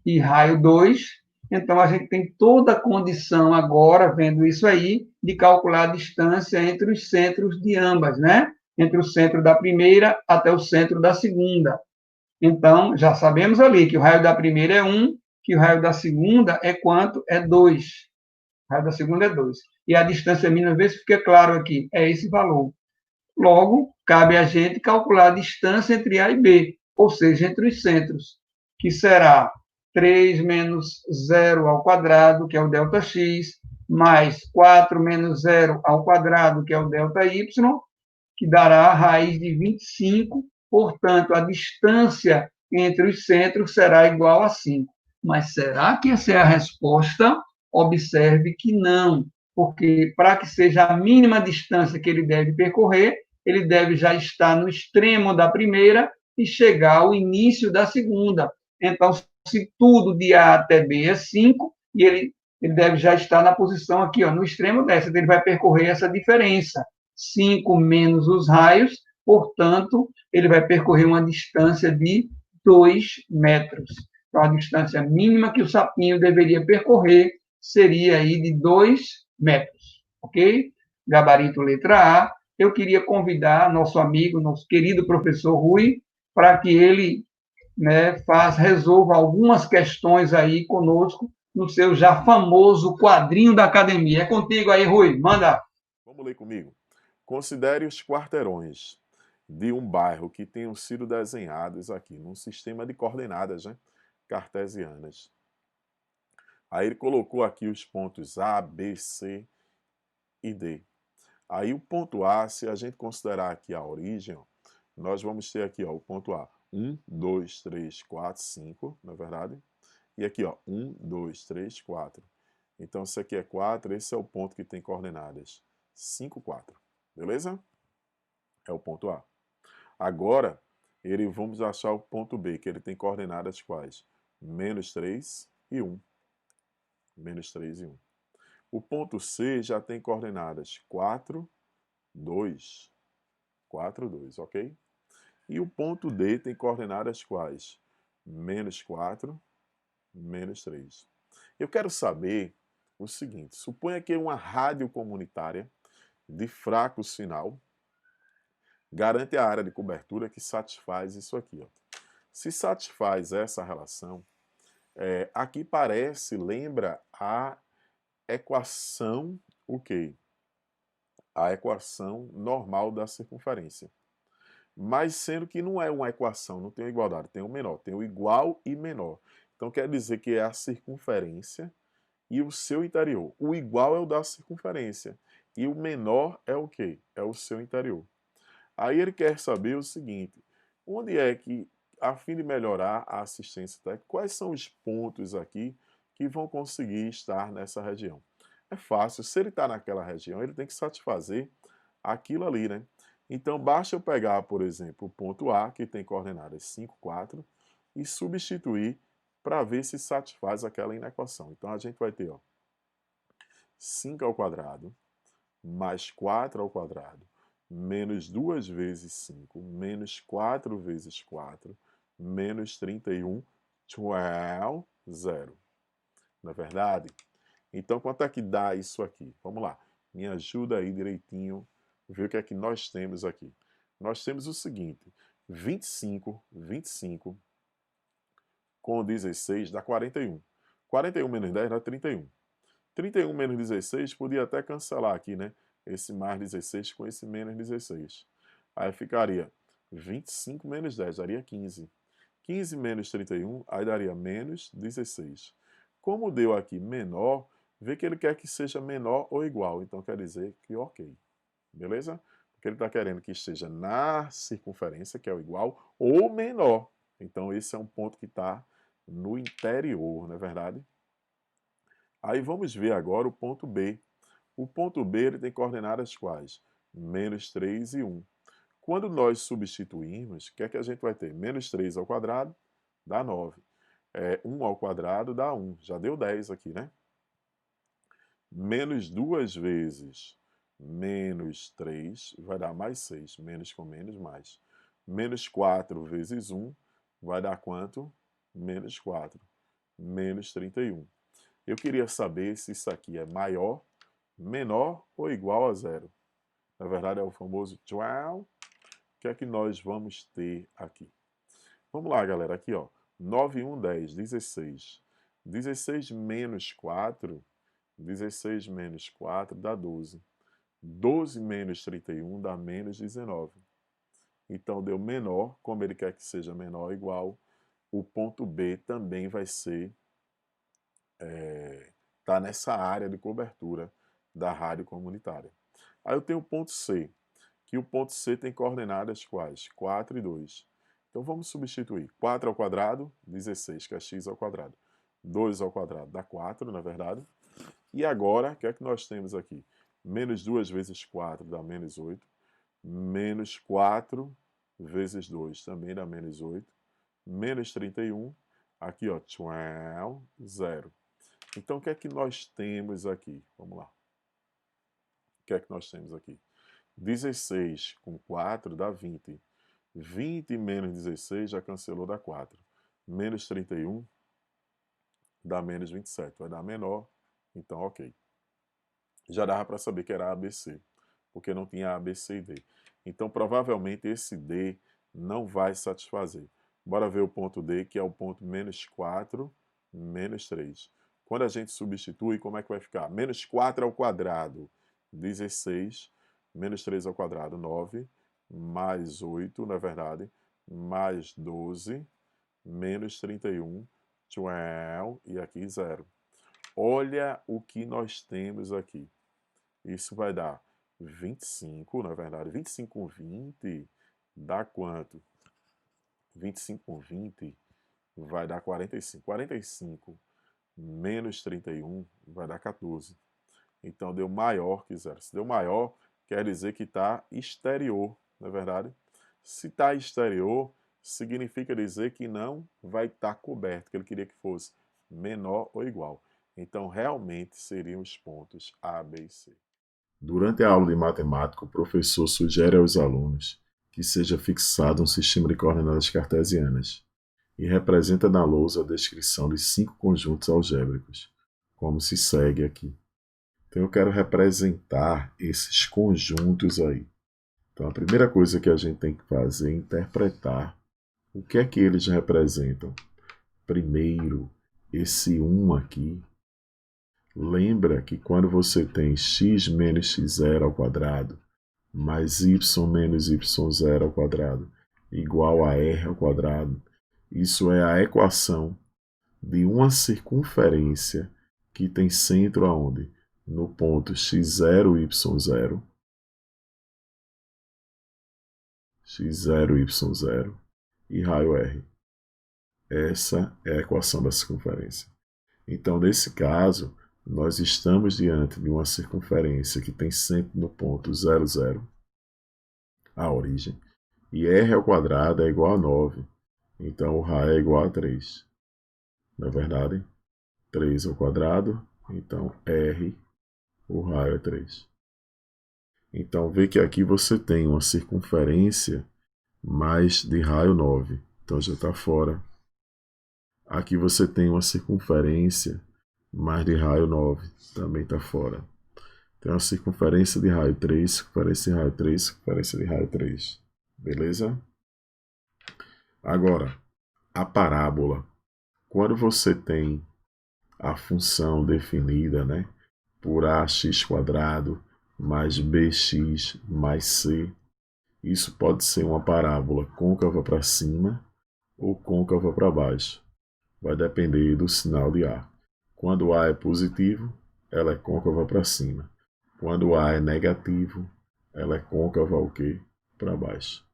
e raio 2. Então, a gente tem toda a condição agora, vendo isso aí, de calcular a distância entre os centros de ambas, né? Entre o centro da primeira até o centro da segunda. Então, já sabemos ali que o raio da primeira é 1, que o raio da segunda é quanto? É 2. O raio da segunda é 2. E a distância mínima, vê se fica claro aqui, é esse valor. Logo, cabe a gente calcular a distância entre A e B, ou seja, entre os centros, que será 3 menos 0 ao quadrado, que é o ΔX, mais 4 menos 0 ao quadrado, que é o ΔY, que dará a raiz de 25, portanto, a distância entre os centros será igual a 5. Mas será que essa é a resposta? Observe que não, porque para que seja a mínima distância que ele deve percorrer, ele deve já estar no extremo da primeira e chegar ao início da segunda. Então, se tudo de A até B é 5, e ele deve já estar na posição aqui, ó, no extremo dessa, ele vai percorrer essa diferença. 5 menos os raios, portanto, ele vai percorrer uma distância de 2 metros. Então, a distância mínima que o sapinho deveria percorrer seria aí de 2 metros, ok? Gabarito letra A. Eu queria convidar nosso amigo, nosso querido professor Rui, para que ele, né, resolva algumas questões aí conosco no seu já famoso quadrinho da academia. É contigo aí, Rui, manda. Vamos ler comigo. Considere os quarteirões de um bairro que tenham sido desenhados aqui num sistema de coordenadas, né, cartesianas. Aí ele colocou aqui os pontos A, B, C e D. Aí o ponto A, se a gente considerar aqui a origem, ó, nós vamos ter aqui ó, o ponto A. 1, 2, 3, 4, 5, na verdade. E aqui, ó, 1, 2, 3, 4. Então, isso aqui é 4, esse é o ponto que tem coordenadas 5, 4. Beleza? É o ponto A. Agora, vamos achar o ponto B, que ele tem coordenadas quais? Menos 3 e 1. Menos 3 e 1. O ponto C já tem coordenadas 4, 2. 4, 2, ok? E o ponto D tem coordenadas quais? Menos 4, menos 3. Eu quero saber o seguinte, suponha que uma rádio comunitária de fraco sinal garante a área de cobertura que satisfaz isso aqui. Ó. Se satisfaz essa relação, aqui parece, lembra a equação, o quê? A equação normal da circunferência. Mas sendo que não é uma equação, não tem uma igualdade, tem um menor, tem o igual e menor. Então quer dizer que é a circunferência e o seu interior. O igual é o da circunferência e o menor é o quê? É o seu interior. Aí ele quer saber o seguinte, onde é que, a fim de melhorar a assistência técnica, quais são os pontos aqui que vão conseguir estar nessa região? É fácil, se ele está naquela região, ele tem que satisfazer aquilo ali, né? Então, basta eu pegar, por exemplo, o ponto A, que tem coordenadas 5, 4, e substituir para ver se satisfaz aquela inequação. Então, a gente vai ter ó, 5 ao quadrado, mais 4 ao quadrado, menos 2 vezes 5, menos 4 vezes 4, menos 31, 12, 0. Não é verdade? Então, quanto é que dá isso aqui? Vamos lá. Me ajuda aí direitinho, ver o que é que nós temos aqui. Nós temos o seguinte, 25 com 16 dá 41. 41 menos 10 dá 31. 31 menos 16 podia até cancelar aqui, né? Esse mais 16 com esse menos 16. Aí ficaria 25 menos 10, daria 15. 15 menos 31, aí daria menos 16. Como deu aqui menor, vê que ele quer que seja menor ou igual. Então quer dizer que ok. Beleza? Porque ele está querendo que esteja na circunferência, que é o igual, ou menor. Então esse é um ponto que está no interior, não é verdade? Aí vamos ver agora o ponto B. O ponto B ele tem coordenadas quais? Menos 3 e 1. Quando nós substituirmos, o que é que a gente vai ter? Menos 3 ao quadrado dá 9. 1 ao quadrado dá 1. Já deu 10 aqui, né? Menos 2 vezes menos 3 vai dar mais 6. Menos com menos, mais. Menos 4 vezes 1 vai dar quanto? Menos 4. menos 31. Eu queria saber se isso aqui é maior, menor ou igual a zero. Na verdade, é o famoso tchau. O que é que nós vamos ter aqui? Vamos lá, galera. Aqui, ó. 9, 1, 10, 16. 16 menos 4, 16 menos 4 dá 12. 12 menos 31 dá menos 19. Então, deu menor, como ele quer que seja menor ou igual, o ponto B também vai ser, tá nessa área de cobertura da rádio comunitária. Aí eu tenho o ponto C, que o ponto C tem coordenadas quais? 4 e 2. Então vamos substituir. 4 ao quadrado, 16, que é x ao quadrado. 2 ao quadrado dá 4, na verdade. E agora, o que é que nós temos aqui? Menos 2 vezes 4 dá menos 8. Menos 4 vezes 2 também dá menos 8. Menos 31. Aqui, ó, 0. Então, o que é que nós temos aqui? Vamos lá. O que é que nós temos aqui? 16 com 4 dá 20. 20 menos 16 já cancelou, dá 4. Menos 31 dá menos 27. Vai dar menor, então ok. Já dava para saber que era ABC, porque não tinha A, B, C e D. Então provavelmente esse D não vai satisfazer. Bora ver o ponto D, que é o ponto menos 4, menos 3. Quando a gente substitui, como é que vai ficar? Menos 4 ao quadrado, 16. Menos 3 ao quadrado, 9. Mais 8, na verdade. Mais 12. Menos 31. 12. E aqui 0. Olha o que nós temos aqui. Isso vai dar 25, na verdade. 25 com 20 dá quanto? 25 com 20 vai dar 45. 45 menos 31 vai dar 14. Então deu maior que zero. Se deu maior, quer dizer que está exterior, não é verdade? Se está exterior, significa dizer que não vai estar coberto, que ele queria que fosse menor ou igual. Então realmente seriam os pontos A, B e C. Durante a aula de matemática, o professor sugere aos alunos que seja fixado um sistema de coordenadas cartesianas e representa na lousa a descrição de 5 conjuntos algébricos, como se segue aqui. Então eu quero representar esses conjuntos aí. Então a primeira coisa que a gente tem que fazer é interpretar o que é que eles representam. Primeiro, esse 1 aqui. Lembra que quando você tem x menos x0 ao quadrado mais y menos y0 ao quadrado igual a r ao quadrado, isso é a equação de uma circunferência que tem centro aonde? No ponto x0, y0, x0, y0 e raio r. Essa é a equação da circunferência. Então, nesse caso, nós estamos diante de uma circunferência que tem centro no ponto 0, 0, a origem, e r ao quadrado é igual a 9. Então, o raio é igual a 3. Não é verdade? 3 ao quadrado, então r, o raio é 3. Então, vê que aqui você tem uma circunferência mais de raio 9. Então, já está fora. Aqui você tem uma circunferência mais de raio 9. Também está fora. Tem uma circunferência de raio 3, circunferência de raio 3, circunferência de raio 3. Beleza? Agora, a parábola. Quando você tem a função definida, né, por ax² mais bx mais c, isso pode ser uma parábola côncava para cima ou côncava para baixo. Vai depender do sinal de A. Quando A é positivo, ela é côncava para cima. Quando A é negativo, ela é côncava o quê? Para baixo.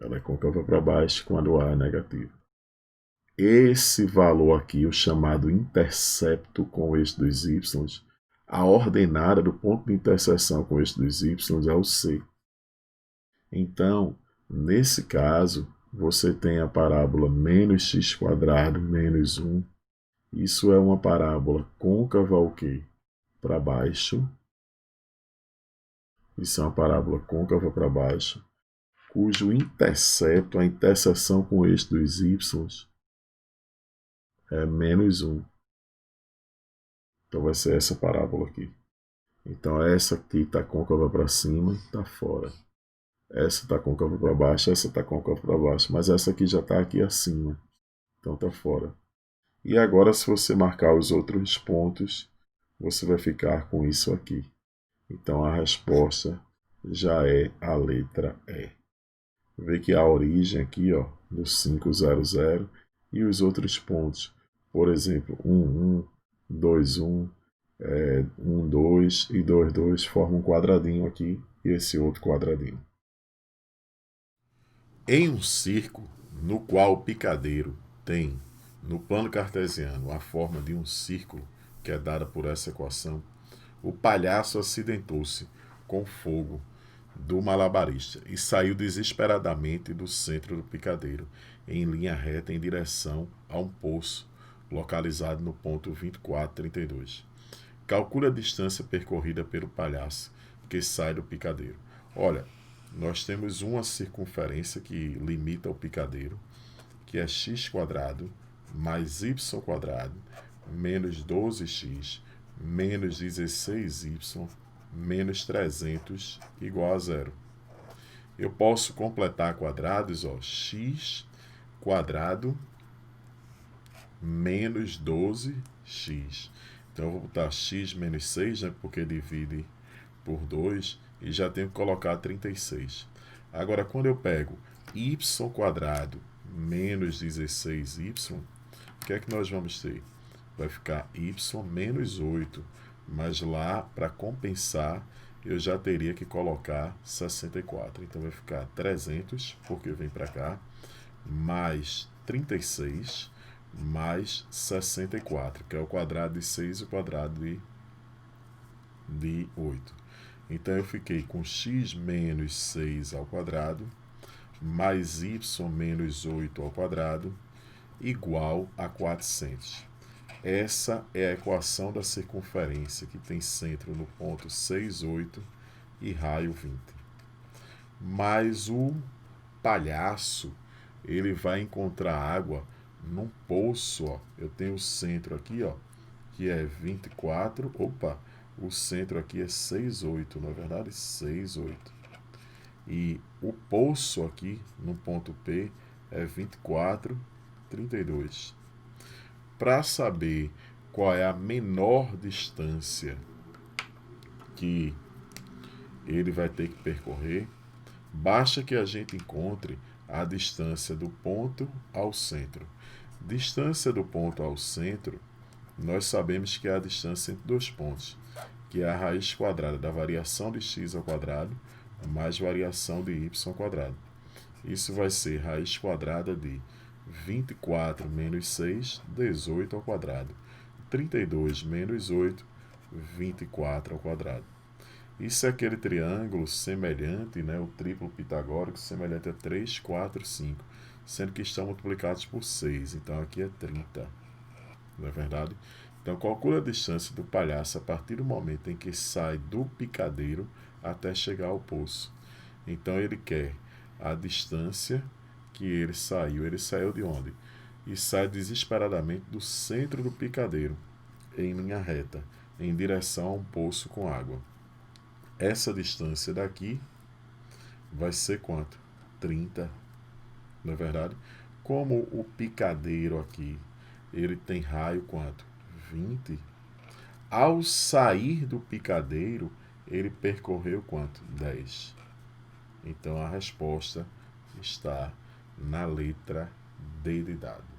Ela é côncava para baixo quando A é negativo. Esse valor aqui, o chamado intercepto com o eixo dos y, a ordenada do ponto de interseção com o eixo dos y é o C. Então, nesse caso, você tem a parábola menos x² menos 1. Isso é uma parábola côncava o quê? Para baixo. Isso é uma parábola côncava para baixo, cujo intercepto, a interseção com o eixo dos y, é menos 1. Então vai ser essa parábola aqui. Então essa aqui está côncava para cima, está fora. Essa está côncava para baixo, essa está côncava para baixo. Mas essa aqui já está aqui acima. Então está fora. E agora, se você marcar os outros pontos, você vai ficar com isso aqui. Então a resposta já é a letra E. Vê que a origem aqui, ó, do 500 e os outros pontos, por exemplo, 1, 2, 1, 2 e 2, 2 formam um quadradinho aqui e esse outro quadradinho. Em um círculo no qual o picadeiro tem, no plano cartesiano, a forma de um círculo, que é dada por essa equação, o palhaço acidentou-se com fogo do malabarista e saiu desesperadamente do centro do picadeiro, em linha reta em direção a um poço localizado no ponto 2432. Calcule a distância percorrida pelo palhaço que sai do picadeiro. Olha, nós temos uma circunferência que limita o picadeiro, que é x² mais y² menos 12x menos 16y menos 300 igual a 0. Eu posso completar quadrados, ó, x² menos 12x. Então eu vou botar x menos 6, né, porque divide por 2, e já tenho que colocar 36. Agora, quando eu pego y² menos 16y, o que é que nós vamos ter? Vai ficar y menos 8, mas lá, para compensar, eu já teria que colocar 64. Então vai ficar 300, porque vem para cá, mais 36, mais 64, que é o quadrado de 6 e o quadrado de 8. Então eu fiquei com x menos 6 ao quadrado, mais y menos 8 ao quadrado, igual a 400. Essa é a equação da circunferência, que tem centro no ponto 6, 8 e raio 20. Mas o palhaço, ele vai encontrar água num poço, ó. Eu tenho o centro aqui, ó, que é 24. Opa, o centro aqui é 6, 8, na verdade 6, 8. E o poço aqui, no ponto P, é 24, 32. Para saber qual é a menor distância que ele vai ter que percorrer, basta que a gente encontre a distância do ponto ao centro. Distância do ponto ao centro, nós sabemos que é a distância entre dois pontos, que é a raiz quadrada da variação de x ao quadrado mais variação de y². Isso vai ser raiz quadrada de 24 menos 6, 18 ao quadrado. 32 menos 8, 24 ao quadrado. Isso é aquele triângulo semelhante, né, o triplo pitagórico, semelhante a 3, 4, 5, sendo que estão multiplicados por 6. Então aqui é 30. Não é verdade? Então calcula a distância do palhaço a partir do momento em que sai do picadeiro até chegar ao poço. Então ele quer a distância que ele saiu. Ele saiu de onde? E sai desesperadamente do centro do picadeiro, em linha reta, em direção a um poço com água. Essa distância daqui vai ser quanto? 30. Não é verdade? Como o picadeiro aqui, ele tem raio quanto? 20. Ao sair do picadeiro, ele percorreu quanto? 10. Então a resposta está na letra D de dado.